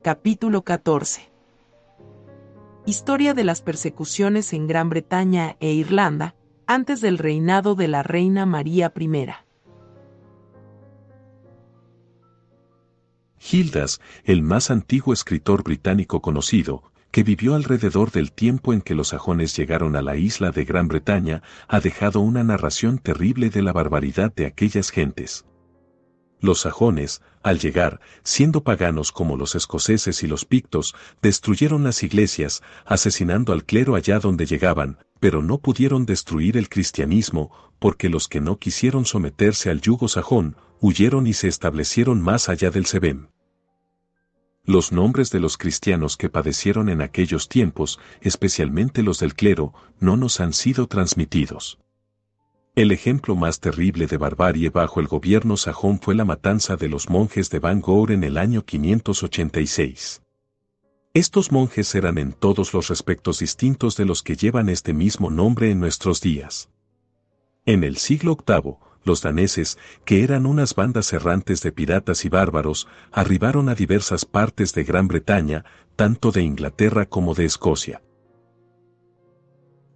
Capítulo 14. Historia de las persecuciones en Gran Bretaña e Irlanda, antes del reinado de la reina María I. Gildas, el más antiguo escritor británico conocido, que vivió alrededor del tiempo en que los sajones llegaron a la isla de Gran Bretaña, ha dejado una narración terrible de la barbaridad de aquellas gentes. Los sajones, al llegar, siendo paganos como los escoceses y los pictos, destruyeron las iglesias, asesinando al clero allá donde llegaban, pero no pudieron destruir el cristianismo, porque los que no quisieron someterse al yugo sajón, huyeron y se establecieron más allá del Severn. Los nombres de los cristianos que padecieron en aquellos tiempos, especialmente los del clero, no nos han sido transmitidos. El ejemplo más terrible de barbarie bajo el gobierno sajón fue la matanza de los monjes de Bangor en el año 586. Estos monjes eran en todos los respectos distintos de los que llevan este mismo nombre en nuestros días. En el siglo VIII, los daneses, que eran unas bandas errantes de piratas y bárbaros, arribaron a diversas partes de Gran Bretaña, tanto de Inglaterra como de Escocia.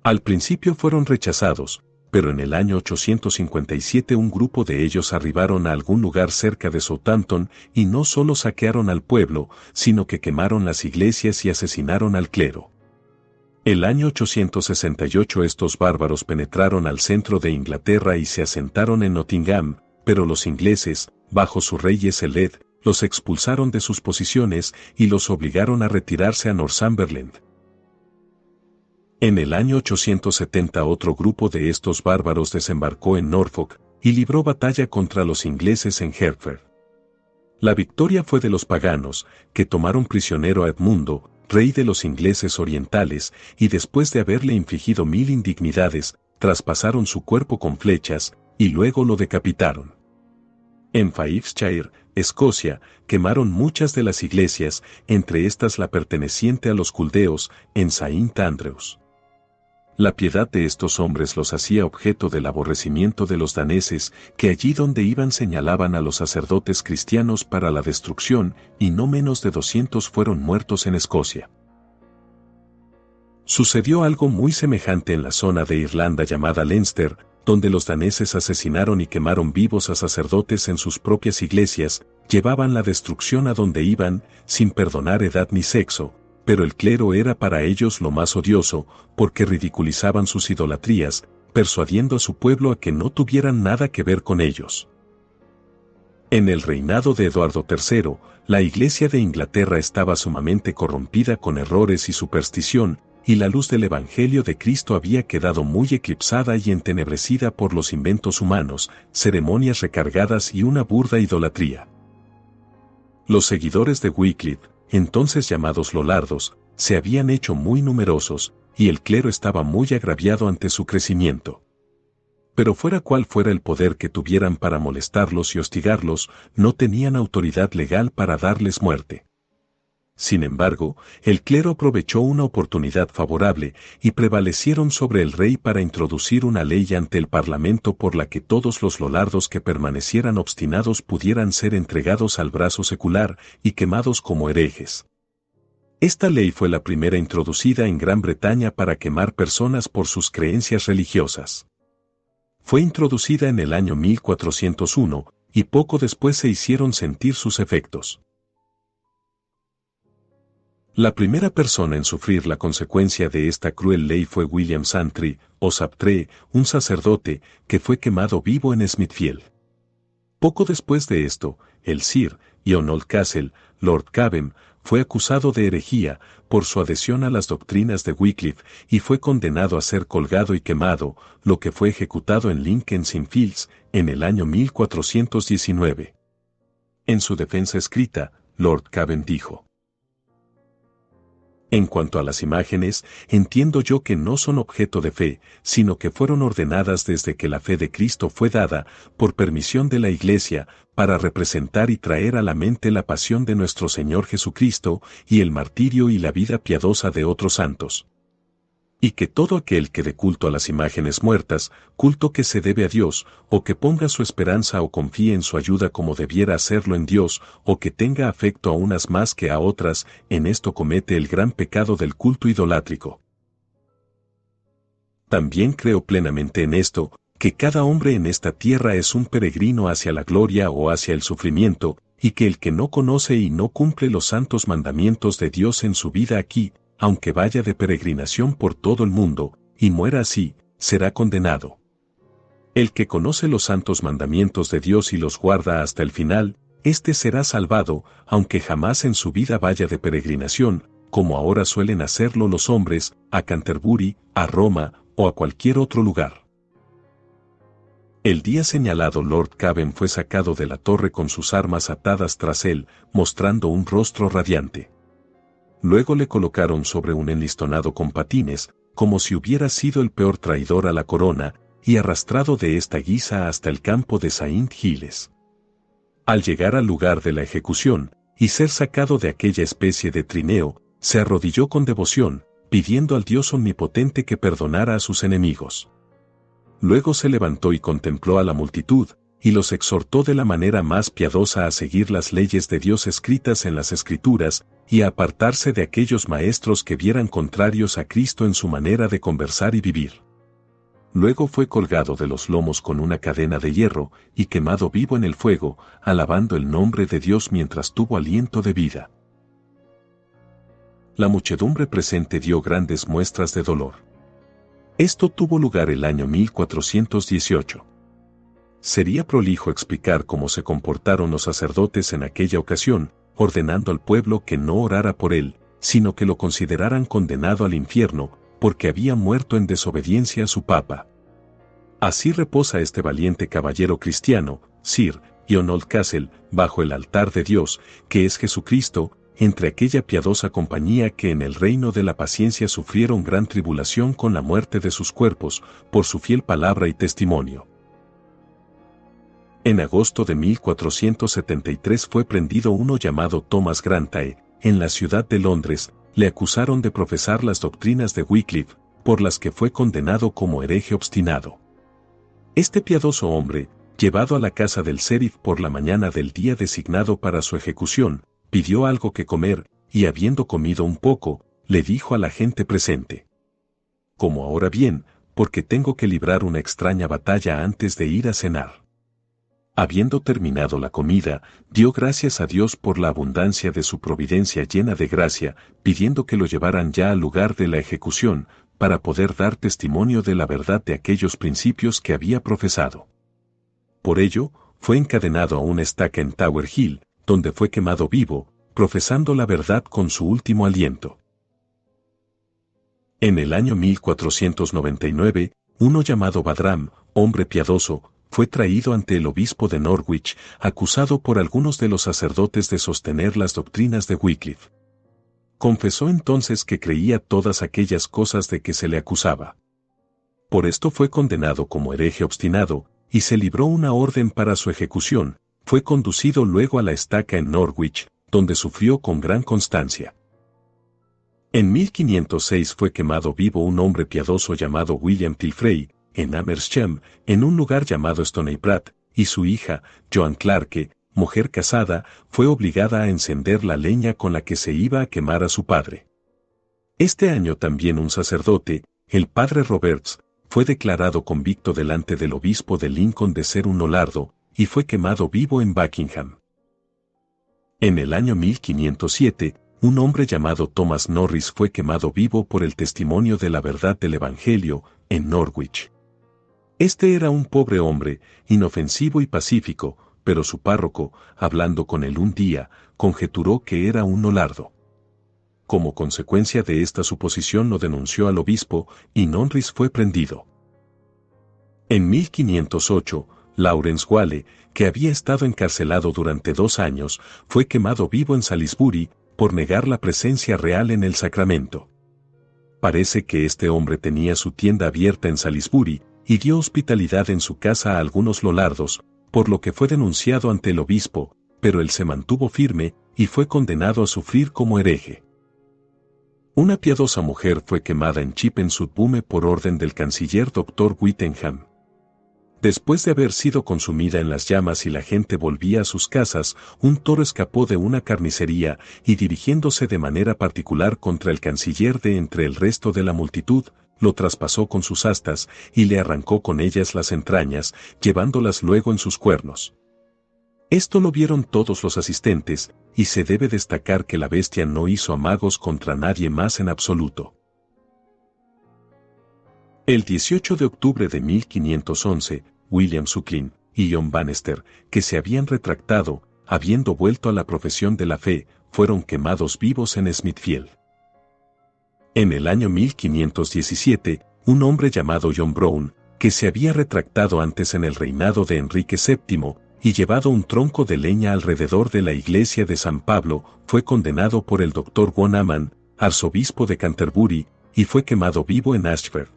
Al principio fueron rechazados, pero en el año 857 un grupo de ellos arribaron a algún lugar cerca de Southampton y no solo saquearon al pueblo, sino que quemaron las iglesias y asesinaron al clero. El año 868 estos bárbaros penetraron al centro de Inglaterra y se asentaron en Nottingham, pero los ingleses, bajo su rey Ezeled, los expulsaron de sus posiciones y los obligaron a retirarse a Northumberland. En el año 870 otro grupo de estos bárbaros desembarcó en Norfolk y libró batalla contra los ingleses en Hertford. La victoria fue de los paganos, que tomaron prisionero a Edmundo, rey de los ingleses orientales, y después de haberle infligido 1000 indignidades, traspasaron su cuerpo con flechas, y luego lo decapitaron. En Fifeshire, Escocia, quemaron muchas de las iglesias, entre estas la perteneciente a los culdeos, en Saint Andrews. La piedad de estos hombres los hacía objeto del aborrecimiento de los daneses, que allí donde iban señalaban a los sacerdotes cristianos para la destrucción, y no menos de 200 fueron muertos en Escocia. Sucedió algo muy semejante en la zona de Irlanda llamada Leinster, donde los daneses asesinaron y quemaron vivos a sacerdotes en sus propias iglesias, llevaban la destrucción a donde iban, sin perdonar edad ni sexo, pero el clero era para ellos lo más odioso, porque ridiculizaban sus idolatrías, persuadiendo a su pueblo a que no tuvieran nada que ver con ellos. En el reinado de Eduardo III, la Iglesia de Inglaterra estaba sumamente corrompida con errores y superstición, y la luz del Evangelio de Cristo había quedado muy eclipsada y entenebrecida por los inventos humanos, ceremonias recargadas y una burda idolatría. Los seguidores de Wycliffe, entonces llamados Lollardos, se habían hecho muy numerosos, y el clero estaba muy agraviado ante su crecimiento. Pero fuera cual fuera el poder que tuvieran para molestarlos y hostigarlos, no tenían autoridad legal para darles muerte. Sin embargo, el clero aprovechó una oportunidad favorable, y prevalecieron sobre el rey para introducir una ley ante el parlamento por la que todos los Lollardos que permanecieran obstinados pudieran ser entregados al brazo secular y quemados como herejes. Esta ley fue la primera introducida en Gran Bretaña para quemar personas por sus creencias religiosas. Fue introducida en el año 1401, y poco después se hicieron sentir sus efectos. La primera persona en sufrir la consecuencia de esta cruel ley fue William Santry, o Saptre, un sacerdote, que fue quemado vivo en Smithfield. Poco después de esto, el Sir John Oldcastle, Lord Cavan, fue acusado de herejía por su adhesión a las doctrinas de Wycliffe y fue condenado a ser colgado y quemado, lo que fue ejecutado en Lincoln's Inn Fields en el año 1419. En su defensa escrita, Lord Cavan dijo: En cuanto a las imágenes, entiendo yo que no son objeto de fe, sino que fueron ordenadas desde que la fe de Cristo fue dada, por permisión de la Iglesia, para representar y traer a la mente la pasión de nuestro Señor Jesucristo, y el martirio y la vida piadosa de otros santos. y que todo aquel que dé culto a las imágenes muertas, culto que se debe a Dios, o que ponga su esperanza o confíe en su ayuda como debiera hacerlo en Dios, o que tenga afecto a unas más que a otras, en esto comete el gran pecado del culto idolátrico. También creo plenamente en esto, que cada hombre en esta tierra es un peregrino hacia la gloria o hacia el sufrimiento, y que el que no conoce y no cumple los santos mandamientos de Dios en su vida aquí, aunque vaya de peregrinación por todo el mundo, y muera así, será condenado. El que conoce los santos mandamientos de Dios y los guarda hasta el final, éste será salvado, aunque jamás en su vida vaya de peregrinación, como ahora suelen hacerlo los hombres, a Canterbury, a Roma, o a cualquier otro lugar. El día señalado Lord Cavan fue sacado de la torre con sus armas atadas tras él, mostrando un rostro radiante. Luego le colocaron sobre un enlistonado con patines, como si hubiera sido el peor traidor a la corona, y arrastrado de esta guisa hasta el campo de Saint Giles. Al llegar al lugar de la ejecución, y ser sacado de aquella especie de trineo, se arrodilló con devoción, pidiendo al Dios omnipotente que perdonara a sus enemigos. Luego se levantó y contempló a la multitud, y los exhortó de la manera más piadosa a seguir las leyes de Dios escritas en las Escrituras, y a apartarse de aquellos maestros que vieran contrarios a Cristo en su manera de conversar y vivir. Luego fue colgado de los lomos con una cadena de hierro, y quemado vivo en el fuego, alabando el nombre de Dios mientras tuvo aliento de vida. La muchedumbre presente dio grandes muestras de dolor. Esto tuvo lugar el año 1418. Sería prolijo explicar cómo se comportaron los sacerdotes en aquella ocasión, ordenando al pueblo que no orara por él, sino que lo consideraran condenado al infierno, porque había muerto en desobediencia a su papa. Así reposa este valiente caballero cristiano, Sir John Oldcastle, bajo el altar de Dios, que es Jesucristo, entre aquella piadosa compañía que en el reino de la paciencia sufrieron gran tribulación con la muerte de sus cuerpos, por su fiel palabra y testimonio. En agosto de 1473 fue prendido uno llamado Thomas Grantae, en la ciudad de Londres. Le acusaron de profesar las doctrinas de Wycliffe, por las que fue condenado como hereje obstinado. Este piadoso hombre, llevado a la casa del sheriff por la mañana del día designado para su ejecución, pidió algo que comer, y habiendo comido un poco, le dijo a la gente presente: «Como ahora bien, porque tengo que librar una extraña batalla antes de ir a cenar». Habiendo terminado la comida, dio gracias a Dios por la abundancia de su providencia llena de gracia, pidiendo que lo llevaran ya al lugar de la ejecución, para poder dar testimonio de la verdad de aquellos principios que había profesado. Por ello, fue encadenado a una estaca en Tower Hill, donde fue quemado vivo, profesando la verdad con su último aliento. En el año 1499, uno llamado Badram, hombre piadoso, fue traído ante el obispo de Norwich, acusado por algunos de los sacerdotes de sostener las doctrinas de Wycliffe. Confesó entonces que creía todas aquellas cosas de que se le acusaba. Por esto fue condenado como hereje obstinado, y se libró una orden para su ejecución. Fue conducido luego a la estaca en Norwich, donde sufrió con gran constancia. En 1506 fue quemado vivo un hombre piadoso llamado William Tilfrey, en Amersham, en un lugar llamado Stoneybratt, y su hija, Joan Clarke, mujer casada, fue obligada a encender la leña con la que se iba a quemar a su padre. Este año también un sacerdote, el padre Roberts, fue declarado convicto delante del obispo de Lincoln de ser un nolardo, y fue quemado vivo en Buckingham. En el año 1507, un hombre llamado Thomas Norris fue quemado vivo por el testimonio de la verdad del Evangelio, en Norwich. Este era un pobre hombre, inofensivo y pacífico, pero su párroco, hablando con él un día, conjeturó que era un nolardo. Como consecuencia de esta suposición lo denunció al obispo, y Norris fue prendido. En 1508, Lawrence Wale, que había estado encarcelado durante 2 años, fue quemado vivo en Salisbury, por negar la presencia real en el sacramento. Parece que este hombre tenía su tienda abierta en Salisbury, y dio hospitalidad en su casa a algunos lolardos, por lo que fue denunciado ante el obispo, pero él se mantuvo firme, y fue condenado a sufrir como hereje. Una piadosa mujer fue quemada en Chippen-Sud-Bume por orden del canciller Dr. Whittingham. Después de haber sido consumida en las llamas y la gente volvía a sus casas, un toro escapó de una carnicería y dirigiéndose de manera particular contra el canciller de entre el resto de la multitud, lo traspasó con sus astas y le arrancó con ellas las entrañas, llevándolas luego en sus cuernos. Esto lo vieron todos los asistentes, y se debe destacar que la bestia no hizo amagos contra nadie más en absoluto. El 18 de octubre de 1511, William Suckling y John Bannister, que se habían retractado, habiendo vuelto a la profesión de la fe, fueron quemados vivos en Smithfield. En el año 1517, un hombre llamado John Brown, que se había retractado antes en el reinado de Enrique VII, y llevado un tronco de leña alrededor de la iglesia de San Pablo, fue condenado por el Dr. John Aman, arzobispo de Canterbury, y fue quemado vivo en Ashford.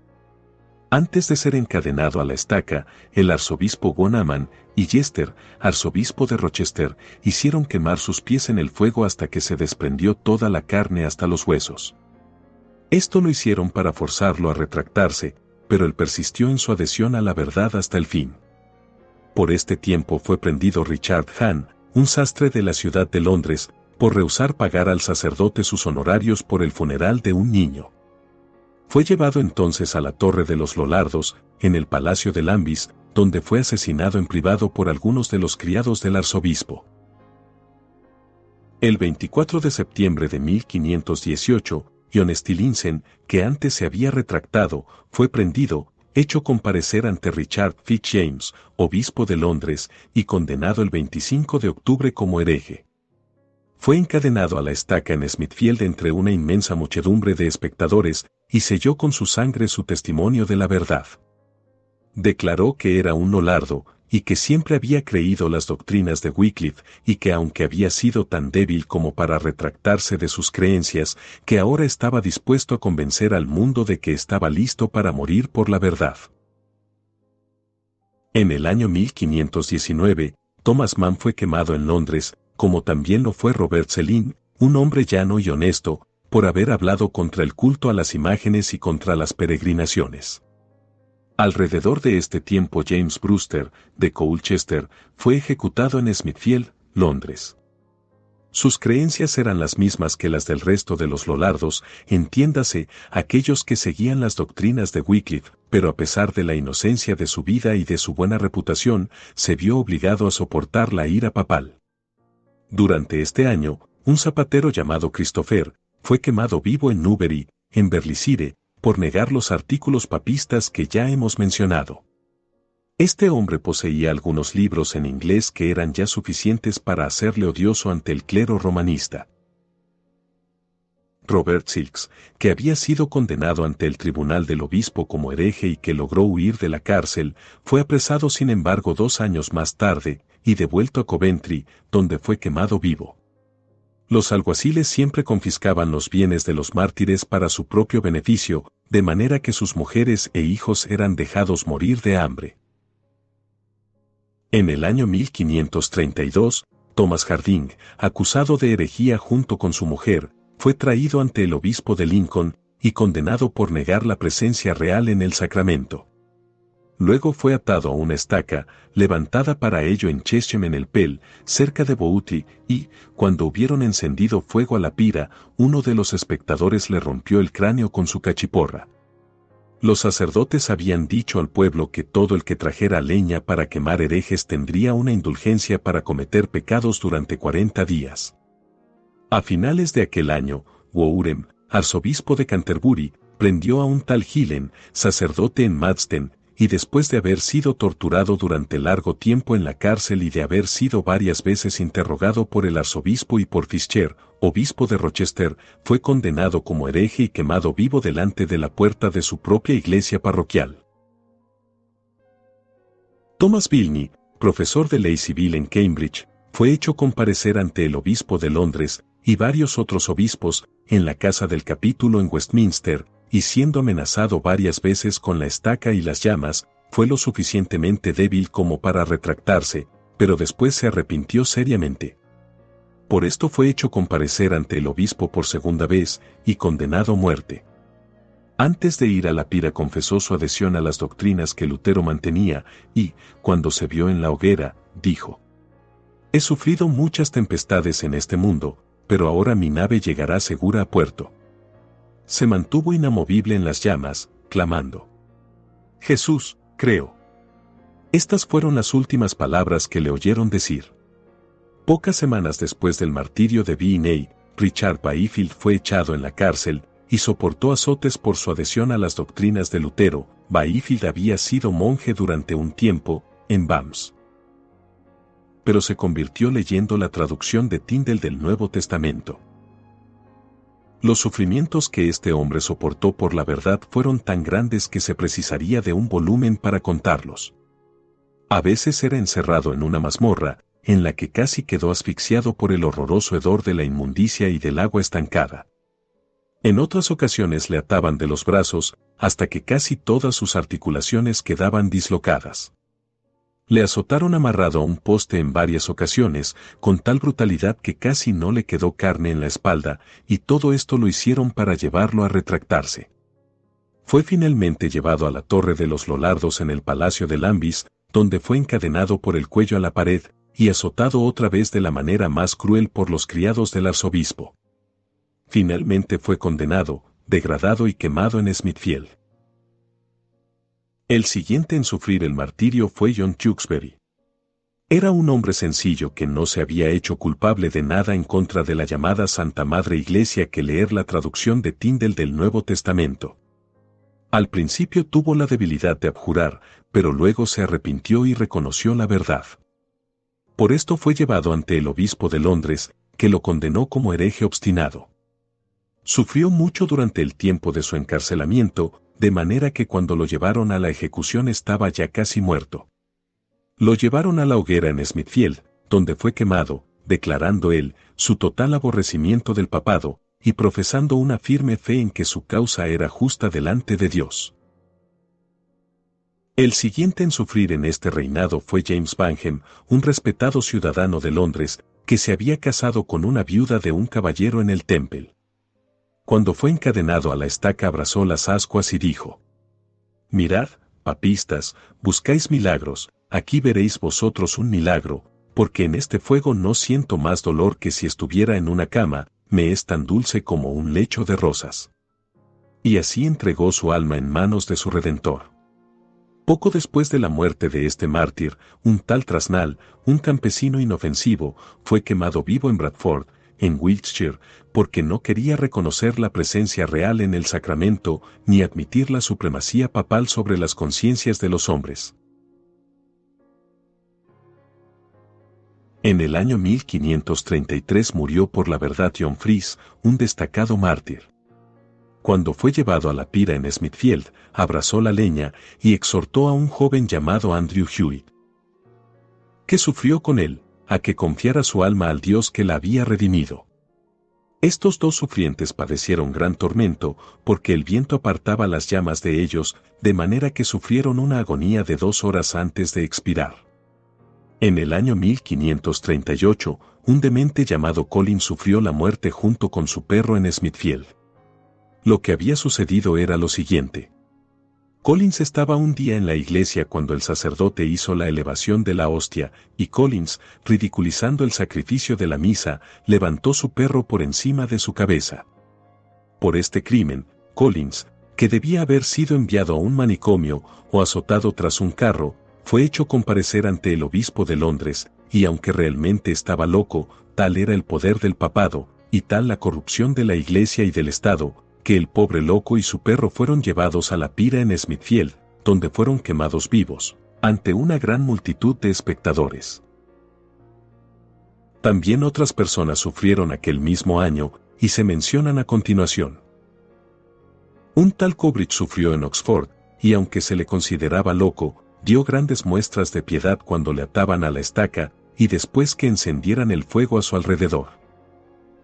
Antes de ser encadenado a la estaca, el arzobispo John Aman y Chester, arzobispo de Rochester, hicieron quemar sus pies en el fuego hasta que se desprendió toda la carne hasta los huesos. Esto lo hicieron para forzarlo a retractarse, pero él persistió en su adhesión a la verdad hasta el fin. Por este tiempo fue prendido Richard Hahn, un sastre de la ciudad de Londres, por rehusar pagar al sacerdote sus honorarios por el funeral de un niño. Fue llevado entonces a la Torre de los Lollardos, en el Palacio de Lambis, donde fue asesinado en privado por algunos de los criados del arzobispo. El 24 de septiembre de 1518, John Stillinson, que antes se había retractado, fue prendido, hecho comparecer ante Richard Fitzjames, obispo de Londres, y condenado el 25 de octubre como hereje. Fue encadenado a la estaca en Smithfield entre una inmensa muchedumbre de espectadores, y selló con su sangre su testimonio de la verdad. Declaró que era un Lollardo, y que siempre había creído las doctrinas de Wycliffe, y que aunque había sido tan débil como para retractarse de sus creencias, que ahora estaba dispuesto a convencer al mundo de que estaba listo para morir por la verdad. En el año 1519, Thomas Mann fue quemado en Londres, como también lo fue Robert Selin, un hombre llano y honesto, por haber hablado contra el culto a las imágenes y contra las peregrinaciones. Alrededor de este tiempo James Brewster, de Colchester, fue ejecutado en Smithfield, Londres. Sus creencias eran las mismas que las del resto de los Lollardos, entiéndase, aquellos que seguían las doctrinas de Wycliffe, pero a pesar de la inocencia de su vida y de su buena reputación, se vio obligado a soportar la ira papal. Durante este año, un zapatero llamado Christopher, fue quemado vivo en Newbury, en Berkshire, por negar los artículos papistas que ya hemos mencionado. Este hombre poseía algunos libros en inglés que eran ya suficientes para hacerle odioso ante el clero romanista. Robert Silks, que había sido condenado ante el tribunal del obispo como hereje y que logró huir de la cárcel, fue apresado sin embargo 2 años más tarde, y devuelto a Coventry, donde fue quemado vivo. Los alguaciles siempre confiscaban los bienes de los mártires para su propio beneficio, de manera que sus mujeres e hijos eran dejados morir de hambre. En el año 1532, Thomas Harding, acusado de herejía junto con su mujer, fue traído ante el obispo de Lincoln y condenado por negar la presencia real en el sacramento. Luego fue atado a una estaca, levantada para ello en Chesham en el Pell, cerca de Boothby, y, cuando hubieron encendido fuego a la pira, uno de los espectadores le rompió el cráneo con su cachiporra. Los sacerdotes habían dicho al pueblo que todo el que trajera leña para quemar herejes tendría una indulgencia para cometer pecados durante 40 días. A finales de aquel año, Warham, arzobispo de Canterbury, prendió a un tal Gillen, sacerdote en Maidstone, y después de haber sido torturado durante largo tiempo en la cárcel y de haber sido varias veces interrogado por el arzobispo y por Fisher, obispo de Rochester, fue condenado como hereje y quemado vivo delante de la puerta de su propia iglesia parroquial. Thomas Bilney, profesor de ley civil en Cambridge, fue hecho comparecer ante el obispo de Londres y varios otros obispos en la casa del capítulo en Westminster, y siendo amenazado varias veces con la estaca y las llamas, fue lo suficientemente débil como para retractarse, pero después se arrepintió seriamente. Por esto fue hecho comparecer ante el obispo por segunda vez y condenado a muerte. Antes de ir a la pira confesó su adhesión a las doctrinas que Lutero mantenía y, cuando se vio en la hoguera, dijo: «He sufrido muchas tempestades en este mundo, pero ahora mi nave llegará segura a puerto». Se mantuvo inamovible en las llamas, clamando: «Jesús, creo». Estas fueron las últimas palabras que le oyeron decir. Pocas semanas después del martirio de Vianney, Richard Byfield fue echado en la cárcel y soportó azotes por su adhesión a las doctrinas de Lutero. Byfield había sido monje durante un tiempo en Worms, pero se convirtió leyendo la traducción de Tyndale del Nuevo Testamento. Los sufrimientos que este hombre soportó por la verdad fueron tan grandes que se precisaría de un volumen para contarlos. A veces era encerrado en una mazmorra, en la que casi quedó asfixiado por el horroroso hedor de la inmundicia y del agua estancada. En otras ocasiones le ataban de los brazos, hasta que casi todas sus articulaciones quedaban dislocadas. Le azotaron amarrado a un poste en varias ocasiones, con tal brutalidad que casi no le quedó carne en la espalda, y todo esto lo hicieron para llevarlo a retractarse. Fue finalmente llevado a la Torre de los Lollardos en el Palacio de Lambis, donde fue encadenado por el cuello a la pared, y azotado otra vez de la manera más cruel por los criados del arzobispo. Finalmente fue condenado, degradado y quemado en Smithfield. El siguiente en sufrir el martirio fue John Tewkesbury. Era un hombre sencillo que no se había hecho culpable de nada en contra de la llamada Santa Madre Iglesia que leer la traducción de Tyndale del Nuevo Testamento. Al principio tuvo la debilidad de abjurar, pero luego se arrepintió y reconoció la verdad. Por esto fue llevado ante el obispo de Londres, que lo condenó como hereje obstinado. Sufrió mucho durante el tiempo de su encarcelamiento, de manera que cuando lo llevaron a la ejecución estaba ya casi muerto. Lo llevaron a la hoguera en Smithfield, donde fue quemado, declarando él su total aborrecimiento del papado, y profesando una firme fe en que su causa era justa delante de Dios. El siguiente en sufrir en este reinado fue James Bangham, un respetado ciudadano de Londres, que se había casado con una viuda de un caballero en el Temple. Cuando fue encadenado a la estaca abrazó las ascuas y dijo: «Mirad, papistas, buscáis milagros, aquí veréis vosotros un milagro, porque en este fuego no siento más dolor que si estuviera en una cama, me es tan dulce como un lecho de rosas». Y así entregó su alma en manos de su Redentor. Poco después de la muerte de este mártir, un tal Trasnal, un campesino inofensivo, fue quemado vivo en Bradford, en Wiltshire, porque no quería reconocer la presencia real en el sacramento, ni admitir la supremacía papal sobre las conciencias de los hombres. En el año 1533 murió por la verdad John Fries, un destacado mártir. Cuando fue llevado a la pira en Smithfield, abrazó la leña y exhortó a un joven llamado Andrew Hewitt, que sufrió con él, a que confiara su alma al Dios que la había redimido. Estos dos sufrientes padecieron gran tormento, porque el viento apartaba las llamas de ellos, de manera que sufrieron una agonía de 2 horas antes de expirar. En el año 1538, un demente llamado Collins sufrió la muerte junto con su perro en Smithfield. Lo que había sucedido era lo siguiente. Collins estaba un día en la iglesia cuando el sacerdote hizo la elevación de la hostia, y Collins, ridiculizando el sacrificio de la misa, levantó su perro por encima de su cabeza. Por este crimen, Collins, que debía haber sido enviado a un manicomio o azotado tras un carro, fue hecho comparecer ante el obispo de Londres, y aunque realmente estaba loco, tal era el poder del papado, y tal la corrupción de la iglesia y del Estado, que el pobre loco y su perro fueron llevados a la pira en Smithfield, donde fueron quemados vivos, ante una gran multitud de espectadores. También otras personas sufrieron aquel mismo año, y se mencionan a continuación. Un tal Coleridge sufrió en Oxford, y aunque se le consideraba loco, dio grandes muestras de piedad cuando le ataban a la estaca, y después que encendieran el fuego a su alrededor.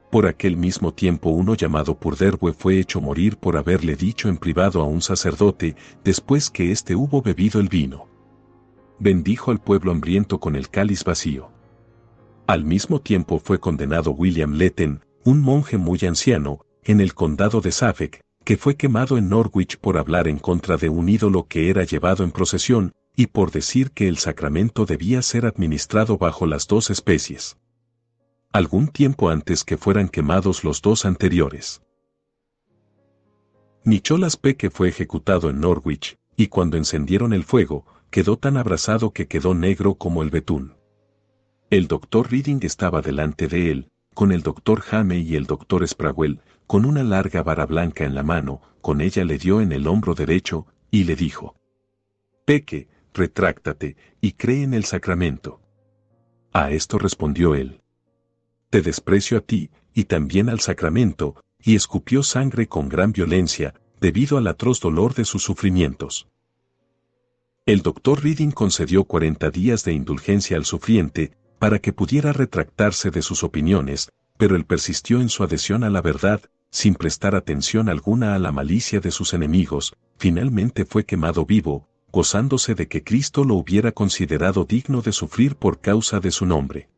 Por aquel mismo tiempo uno llamado Purderwe fue hecho morir por haberle dicho en privado a un sacerdote, después que éste hubo bebido el vino. Bendijo al pueblo hambriento con el cáliz vacío. Al mismo tiempo fue condenado William Lytton, un monje muy anciano, en el condado de Suffolk, que fue quemado en Norwich por hablar en contra de un ídolo que era llevado en procesión, y por decir que el sacramento debía ser administrado bajo las dos especies. Algún tiempo antes que fueran quemados los dos anteriores. Nicholas Peque fue ejecutado en Norwich, y cuando encendieron el fuego, quedó tan abrasado que quedó negro como el betún. El doctor Reading estaba delante de él, con el doctor Hame y el doctor Spragwell, con una larga vara blanca en la mano, con ella le dio en el hombro derecho, y le dijo: Peque, retráctate, y cree en el sacramento. A esto respondió él: te desprecio a ti, y también al sacramento, y escupió sangre con gran violencia, debido al atroz dolor de sus sufrimientos. El doctor Reading concedió 40 días de indulgencia al sufriente, para que pudiera retractarse de sus opiniones, pero él persistió en su adhesión a la verdad, sin prestar atención alguna a la malicia de sus enemigos. Finalmente fue quemado vivo, gozándose de que Cristo lo hubiera considerado digno de sufrir por causa de su nombre.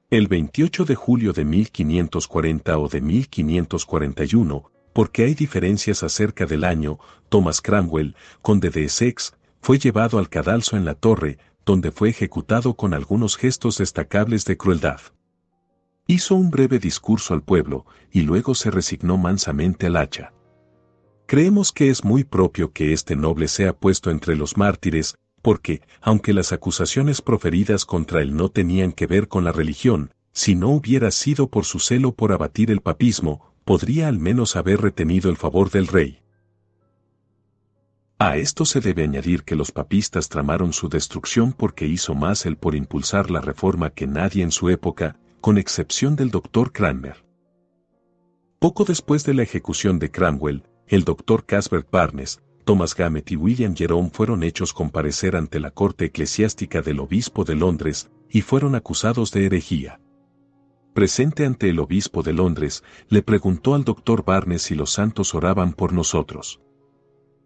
El 28 de julio de 1540 o de 1541, porque hay diferencias acerca del año, Thomas Cromwell, conde de Essex, fue llevado al cadalso en la torre, donde fue ejecutado con algunos gestos destacables de crueldad. Hizo un breve discurso al pueblo, y luego se resignó mansamente al hacha. Creemos que es muy propio que este noble sea puesto entre los mártires, porque, aunque las acusaciones proferidas contra él no tenían que ver con la religión, si no hubiera sido por su celo por abatir el papismo, podría al menos haber retenido el favor del rey. A esto se debe añadir que los papistas tramaron su destrucción porque hizo más él por impulsar la reforma que nadie en su época, con excepción del doctor Cranmer. Poco después de la ejecución de Cromwell, el doctor Cuthbert Barnes, Thomas Gamet y William Jerome fueron hechos comparecer ante la corte eclesiástica del obispo de Londres, y fueron acusados de herejía. Presente ante el obispo de Londres, le preguntó al doctor Barnes si los santos oraban por nosotros.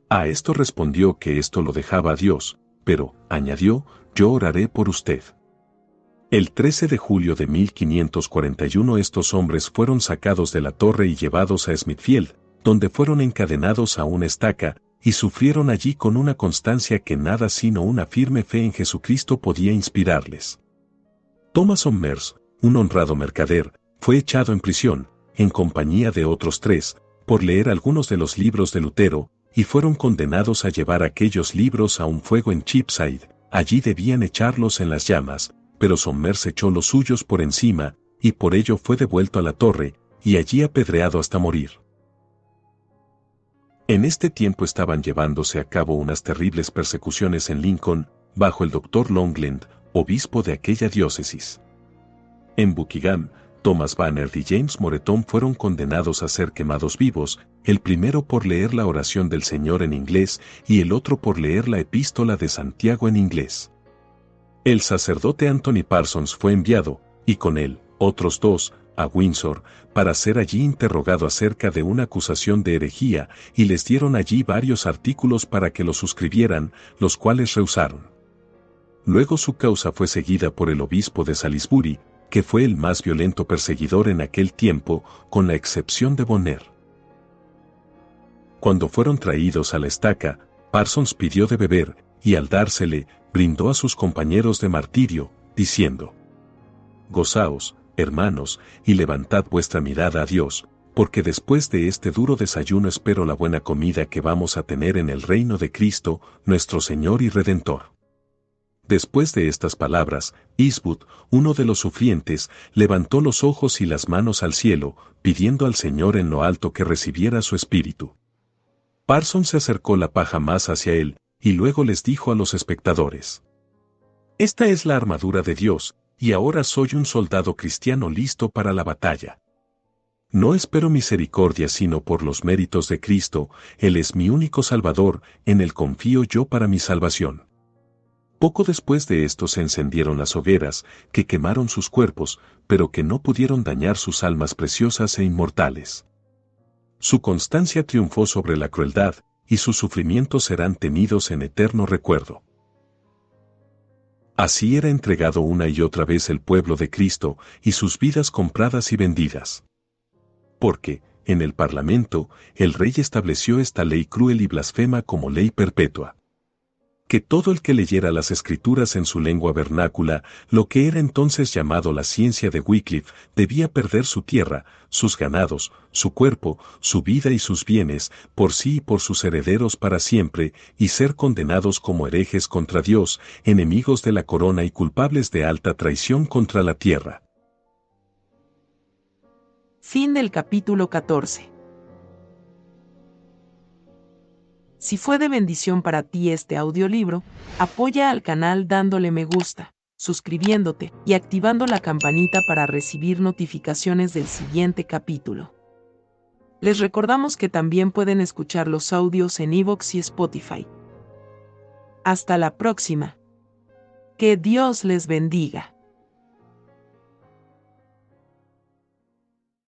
A esto respondió que esto lo dejaba a Dios, pero, añadió, yo oraré por usted. El 13 de julio de 1541 estos hombres fueron sacados de la torre y llevados a Smithfield, donde fueron encadenados a una estaca, y sufrieron allí con una constancia que nada sino una firme fe en Jesucristo podía inspirarles. Thomas Somers, un honrado mercader, fue echado en prisión, en compañía de otros 3, por leer algunos de los libros de Lutero, y fueron condenados a llevar aquellos libros a un fuego en Cheapside. Allí debían echarlos en las llamas, pero Somers echó los suyos por encima, y por ello fue devuelto a la torre, y allí apedreado hasta morir. En este tiempo estaban llevándose a cabo unas terribles persecuciones en Lincoln, bajo el doctor Longland, obispo de aquella diócesis. En Buckingham, Thomas Bannerd y James Moreton fueron condenados a ser quemados vivos, el primero por leer la oración del Señor en inglés y el otro por leer la epístola de Santiago en inglés. El sacerdote Anthony Parsons fue enviado, y con él, otros 2, a Windsor, para ser allí interrogado acerca de una acusación de herejía, y les dieron allí varios artículos para que los suscribieran, los cuales rehusaron. Luego su causa fue seguida por el obispo de Salisbury, que fue el más violento perseguidor en aquel tiempo, con la excepción de Bonner. Cuando fueron traídos a la estaca, Parsons pidió de beber, y al dársele, brindó a sus compañeros de martirio, diciendo: Gozaos, hermanos, y levantad vuestra mirada a Dios, porque después de este duro desayuno espero la buena comida que vamos a tener en el reino de Cristo, nuestro Señor y Redentor. Después de estas palabras, Eastwood, uno de los sufrientes, levantó los ojos y las manos al cielo, pidiendo al Señor en lo alto que recibiera su espíritu. Parsons se acercó la paja más hacia él, y luego les dijo a los espectadores: Esta es la armadura de Dios, y ahora soy un soldado cristiano listo para la batalla. No espero misericordia sino por los méritos de Cristo, Él es mi único Salvador, en Él confío yo para mi salvación. Poco después de esto se encendieron las hogueras, que quemaron sus cuerpos, pero que no pudieron dañar sus almas preciosas e inmortales. Su constancia triunfó sobre la crueldad, y sus sufrimientos serán tenidos en eterno recuerdo. Así era entregado una y otra vez el pueblo de Cristo y sus vidas compradas y vendidas. Porque, en el Parlamento, el rey estableció esta ley cruel y blasfema como ley perpetua. Que todo el que leyera las escrituras en su lengua vernácula, lo que era entonces llamado la ciencia de Wycliffe, debía perder su tierra, sus ganados, su cuerpo, su vida y sus bienes, por sí y por sus herederos para siempre, y ser condenados como herejes contra Dios, enemigos de la corona y culpables de alta traición contra la tierra. Fin del capítulo 14. Si fue de bendición para ti este audiolibro, apoya al canal dándole me gusta, suscribiéndote y activando la campanita para recibir notificaciones del siguiente capítulo. Les recordamos que también pueden escuchar los audios en iVoox y Spotify. Hasta la próxima. Que Dios les bendiga.